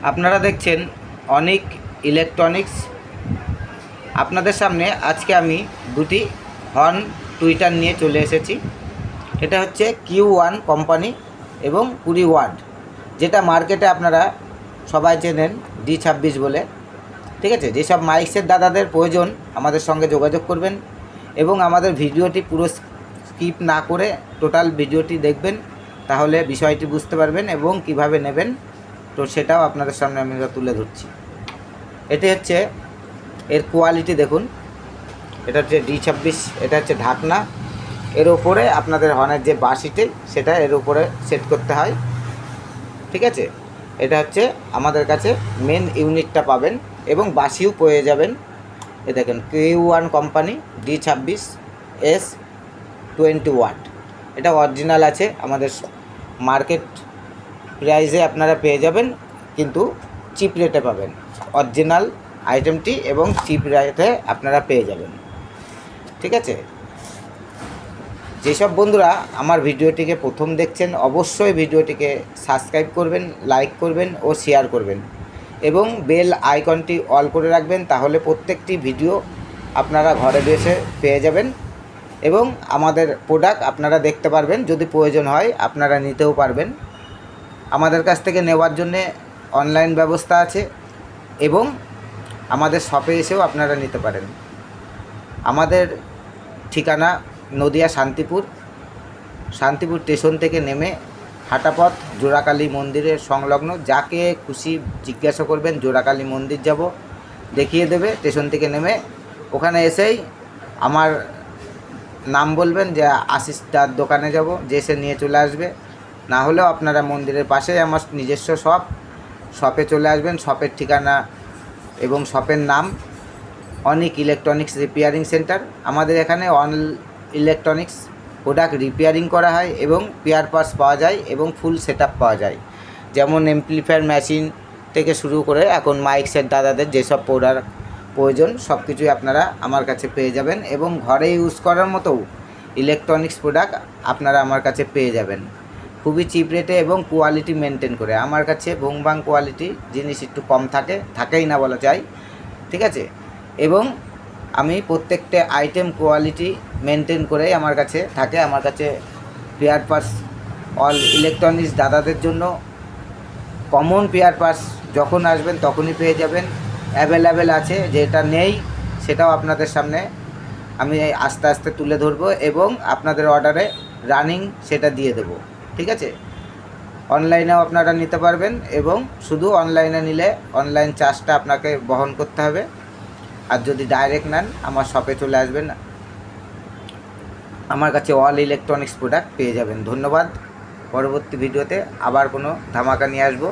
আপনারা দেখছেন অনিক ইলেকট্রনিক্স। আপনাদের সামনে আজকে আমি দুটি হর্ন টুইটার নিয়ে চলে এসেছি। এটা হচ্ছে Q1 কোম্পানি এবং 20 ওয়াট, যেটা মার্কেটে আপনারা সবাই চেনেন D26 বলে। ঠিক আছে, যেসব মাইক্সের দাদাদের প্রয়োজন আমাদের সঙ্গে যোগাযোগ করবেন এবং আমাদের ভিডিওটি পুরো স্কিপ না করে টোটাল ভিডিওটি দেখবেন, তাহলে বিষয়টি বুঝতে পারবেন এবং কিভাবে নেবেন, তো সেটাও আপনাদের সামনে আমি তুলে ধরছি। এটি হচ্ছে এর কোয়ালিটি দেখুন। এটা হচ্ছে D26, এটা হচ্ছে ঢাকনা। এর উপরে আপনাদের হর্নের যে বাঁশিটি সেটা এর উপরে সেট করতে হয়। ঠিক আছে, এটা হচ্ছে আমাদের কাছে মেন ইউনিটটা পাবেন এবং বাঁশিও পেয়ে যাবেন। এ দেখেন Q1 company D26 S 20 watt. এটা অরিজিনাল আছে, আমাদের মার্কেট প্রাইসে আপনারা পেয়ে যাবেন, কিন্তু চিপ রেটে পাবেন অরিজিনাল আইটেমটি এবং চিপ রেটে আপনারা পেয়ে যাবেন। ঠিক আছে, যেসব বন্ধুরা আমার ভিডিওটিকে প্রথম দেখছেন অবশ্যই ভিডিওটিকে সাবস্ক্রাইব করবেন, লাইক করবেন ও শেয়ার করবেন এবং বেল আইকনটি অল করে রাখবেন, তাহলে প্রত্যেকটি ভিডিও আপনারা ঘরে বসে পেয়ে যাবেন এবং আমাদের প্রোডাক্ট আপনারা দেখতে পারবেন। যদি প্রয়োজন হয় আপনারা নিতেও পারবেন। আমাদের কাছ থেকে নেওয়ার জন্যে অনলাইন ব্যবস্থা আছে এবং আমাদের শপে এসেও আপনারা নিতে পারেন। আমাদের ঠিকানা নদিয়া শান্তিপুর স্টেশন থেকে নেমে হাঁটাপথ জোড়াকালী মন্দিরের সংলগ্ন। যাকে খুশি জিজ্ঞাসা করবেন জোড়াকালী মন্দির যাব, দেখিয়ে দেবে। স্টেশন থেকে নেমে ওখানে এসেই আমার নাম বলবেন যে আশিসদার দোকানে যাব, যে এসে নিয়ে চলে আসবে। না হলেও আপনারা মন্দিরের পাশেই আমার নিজস্ব শপে চলে আসবেন। শপের ঠিকানা এবং শপের নাম অনিক ইলেকট্রনিক্স রিপেয়ারিং সেন্টার। আমাদের এখানে অল ইলেকট্রনিক্স প্রোডাক্ট রিপেয়ারিং করা হয় এবং পেয়ার পার্টস পাওয়া যায় এবং ফুল সেট আপ পাওয়া যায়, যেমন এমপ্লিফায়ার মেশিন থেকে শুরু করে এখন মাইক্সের দাদাদের যেসব প্রোডাক্ট প্রয়োজন সব কিছুই আপনারা আমার কাছে পেয়ে যাবেন এবং ঘরে ইউজ করার মতো ইলেকট্রনিক্স প্রোডাক্ট আপনারা আমার কাছে পেয়ে যাবেন খুবই চিপ রেটে এবং কোয়ালিটি মেনটেন করে। আমার কাছে ভুংবাং কোয়ালিটি জিনিস একটু কম থাকেই না বলা যায়। ঠিক আছে, এবং আমি প্রত্যেকটা আইটেম কোয়ালিটি মেনটেন করেই আমার কাছে থাকে। আমার কাছে পেয়ার পার্টস অল ইলেকট্রনিক্স দাদাদের জন্য কমন পেয়ার পার্টস যখন আসবেন তখনই পেয়ে যাবেন, অ্যাভেলেবেল আছে। যেটা নেই সেটাও আপনাদের সামনে আমি আস্তে আস্তে তুলে ধরবো এবং আপনাদের অর্ডারে রানিং সেটা দিয়ে দেবো। ঠিক আছে, অনলাইনেও আপনারা নিতে পারবেন এবং শুধু অনলাইনে নিলে অনলাইন চার্জটা আপনাকে বহন করতে হবে। আর যদি ডাইরেক্ট নেন আমার শপে চলে আসবেন, আমার কাছে অল ইলেকট্রনিক্স প্রোডাক্ট পেয়ে যাবেন। ধন্যবাদ। পরবর্তী ভিডিওতে আবার কোনো ধামাকা নিয়ে আসবো।